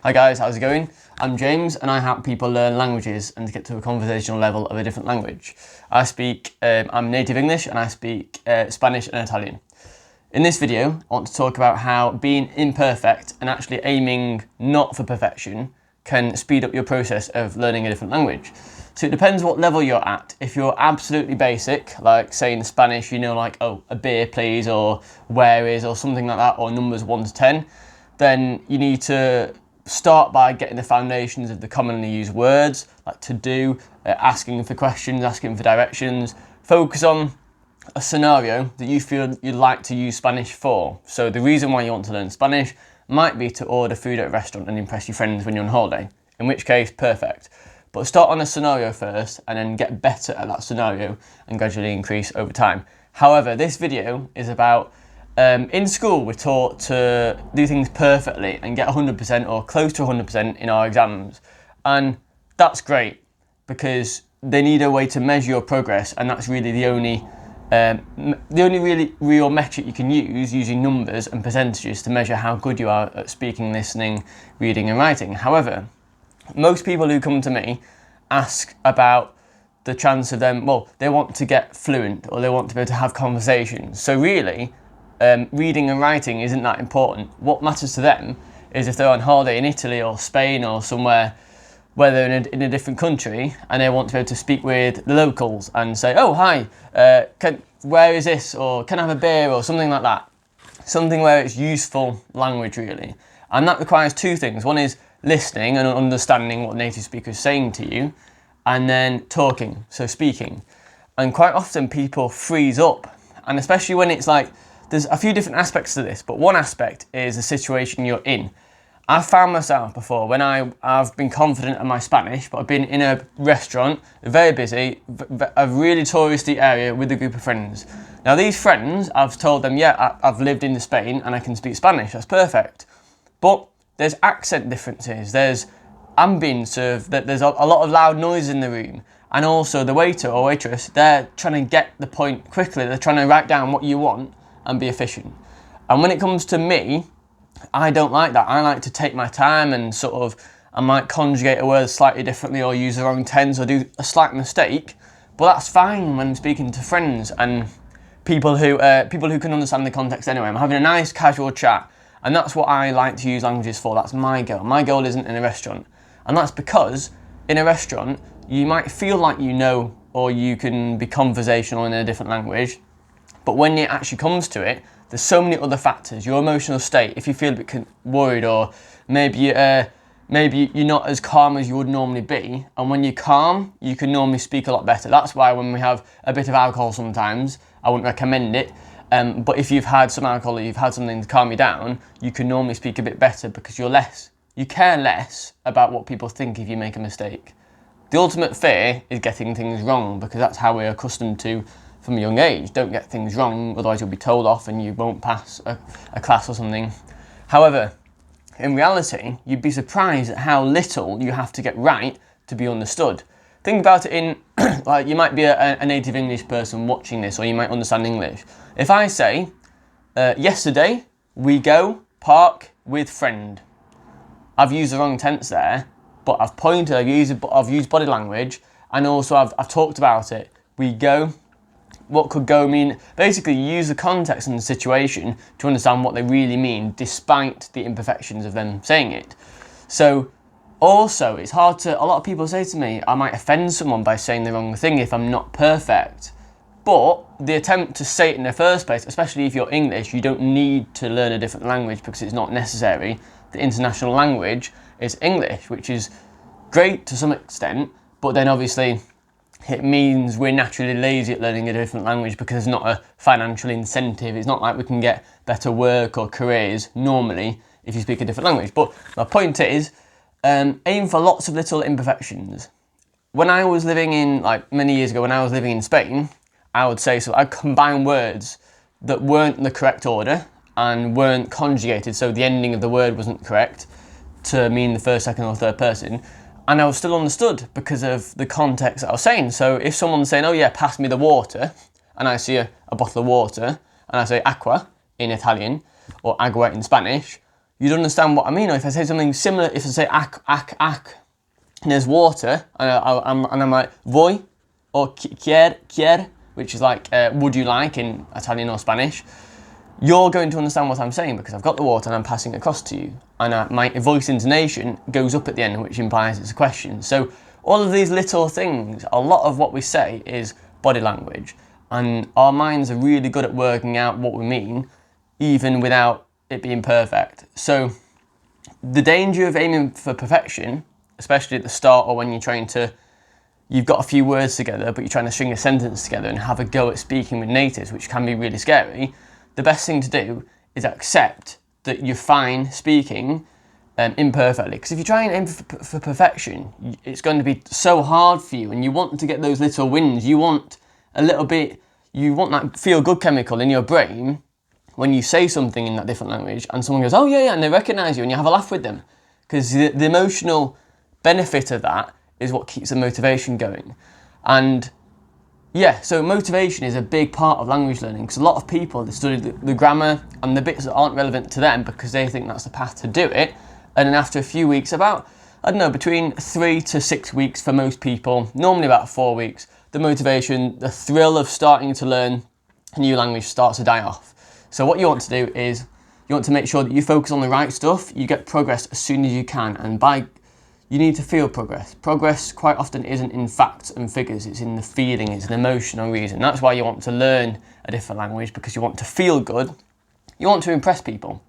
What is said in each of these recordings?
Hi guys, how's it going? I'm James and I help people learn languages and to get to a conversational level of a different language. I'm native English and I speak Spanish and Italian. In this video, I want to talk about how being imperfect and actually aiming not for perfection can speed up your process of learning a different language. So it depends what level you're at. If you're absolutely basic, like say in Spanish, you know, like, oh, a beer please, or where is, or something like that, or numbers 1 to 10, then you need to start by getting the foundations of the commonly used words, like to do, asking for questions, asking for directions. Focus on a scenario that you feel you'd like to use Spanish for. So the reason why you want to learn Spanish might be to order food at a restaurant and impress your friends when you're on holiday, in which case, perfect. But start on a scenario first and then get better at that scenario and gradually increase over time. However, this video is about in school we're taught to do things perfectly and get 100% or close to 100% in our exams, and that's great because they need a way to measure your progress, and that's really the only really real metric you can use, using numbers and percentages to measure how good you are at speaking, listening, reading and writing. However, most people who come to me ask about the chance of them, well, they want to get fluent or they want to be able to have conversations. So really, reading and writing isn't that important. What matters to them is if they're on holiday in Italy or Spain or somewhere where they're in a different country and they want to be able to speak with the locals and say, oh, hi, where is this? Or can I have a beer? Or something like that. Something where it's useful language, really. And that requires two things. One is listening and understanding what native speaker is saying to you, and then talking, so speaking. And quite often people freeze up, and especially when it's like, there's a few different aspects to this, but one aspect is the situation you're in. I've found myself before when I've been confident in my Spanish, but I've been in a restaurant, very busy, a really touristy area with a group of friends. Now these friends, I've told them, yeah, I've lived in Spain and I can speak Spanish, that's perfect. But there's accent differences, there's ambience of, there's a lot of loud noise in the room. And also the waiter or waitress, they're trying to get the point quickly, they're trying to write down what you want and be efficient. And when it comes to me, I don't like that. I like to take my time and sort of, I might conjugate a word slightly differently or use the wrong tense or do a slight mistake, but that's fine when speaking to friends and people who can understand the context anyway. I'm having a nice casual chat, and that's what I like to use languages for. That's my goal. My goal isn't in a restaurant, and that's because in a restaurant you might feel like you know or you can be conversational in a different language, but when it actually comes to it, there's so many other factors. Your emotional state, if you feel a bit worried, or maybe you're not as calm as you would normally be, and when you're calm, you can normally speak a lot better. That's why when we have a bit of alcohol sometimes, I wouldn't recommend it, but if you've had some alcohol or you've had something to calm you down, you can normally speak a bit better because you care less about what people think if you make a mistake. The ultimate fear is getting things wrong, because that's how we're accustomed to from a young age. Don't get things wrong, otherwise you'll be told off and you won't pass a class or something. However, in reality, you'd be surprised at how little you have to get right to be understood. Think about it in, like, you might be a native English person watching this, or you might understand English. If I say, yesterday we go park with friend, I've used the wrong tense there, but I've pointed, I've used body language, and also I've talked about it. We go. What could go mean? Basically, you use the context and the situation to understand what they really mean, despite the imperfections of them saying it. So, also, it's hard to, a lot of people say to me, I might offend someone by saying the wrong thing if I'm not perfect. But the attempt to say it in the first place, especially if you're English, you don't need to learn a different language because it's not necessary. The international language is English, which is great to some extent, but then obviously it means we're naturally lazy at learning a different language because there's not a financial incentive. It's not like we can get better work or careers normally if you speak a different language. But my point is, aim for lots of little imperfections. When I was living in, like many years ago, when I was living in Spain, I would say, so I'd combine words that weren't in the correct order and weren't conjugated, so the ending of the word wasn't correct to mean the first, second or third person. And I was still understood because of the context that I was saying. So if someone's saying, oh yeah, pass me the water, and I see a bottle of water, and I say aqua in Italian, or agua in Spanish, you'd understand what I mean. Or if I say something similar, if I say ak, and there's water, and I'm like voy, or quier, which is like would you like in Italian or Spanish, you're going to understand what I'm saying because I've got the water and I'm passing it across to you. And my voice intonation goes up at the end, which implies it's a question. So all of these little things, a lot of what we say is body language. And our minds are really good at working out what we mean, even without it being perfect. So the danger of aiming for perfection, especially at the start or when you've got a few words together, but you're trying to string a sentence together and have a go at speaking with natives, which can be really scary, the best thing to do is accept that you're fine speaking imperfectly. Because if you try and aim for perfection, it's going to be so hard for you, and you want to get those little wins. You want that feel-good chemical in your brain when you say something in that different language and someone goes, oh yeah, and they recognise you and you have a laugh with them. Because the emotional benefit of that is what keeps the motivation going. And yeah, so motivation is a big part of language learning, because a lot of people, they study the grammar and the bits that aren't relevant to them because they think that's the path to do it. And then after a few weeks, between 3 to 6 weeks for most people, normally about 4 weeks, the motivation, the thrill of starting to learn a new language starts to die off. So what you want to do is you want to make sure that you focus on the right stuff, you get progress as soon as you can, and you need to feel progress. Progress quite often isn't in facts and figures, it's in the feeling, it's an emotional reason. That's why you want to learn a different language, because you want to feel good, you want to impress people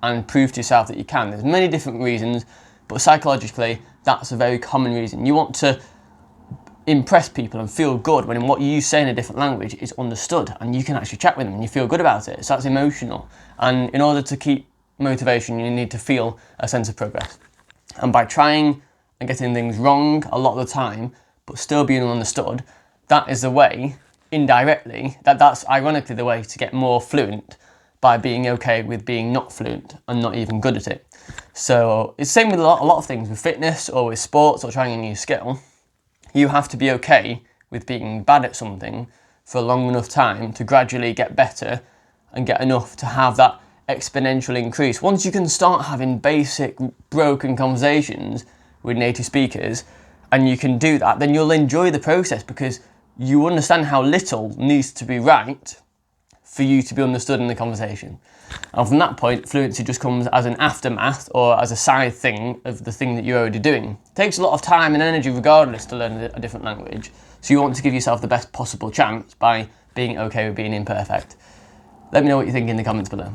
and prove to yourself that you can. There's many different reasons, but psychologically, that's a very common reason. You want to impress people and feel good when what you say in a different language is understood and you can actually chat with them and you feel good about it. So that's emotional. And in order to keep motivation, you need to feel a sense of progress. And by trying and getting things wrong a lot of the time, but still being understood, that is the way, indirectly, that's ironically the way to get more fluent, by being okay with being not fluent and not even good at it. So it's the same with a lot of things, with fitness or with sports or trying a new skill. You have to be okay with being bad at something for a long enough time to gradually get better and get enough to have that exponential increase. Once you can start having basic broken conversations with native speakers and you can do that, then you'll enjoy the process because you understand how little needs to be right for you to be understood in the conversation. And from that point, fluency just comes as an aftermath or as a side thing of the thing that you're already doing. It takes a lot of time and energy regardless to learn a different language, so you want to give yourself the best possible chance by being okay with being imperfect. Let me know what you think in the comments below.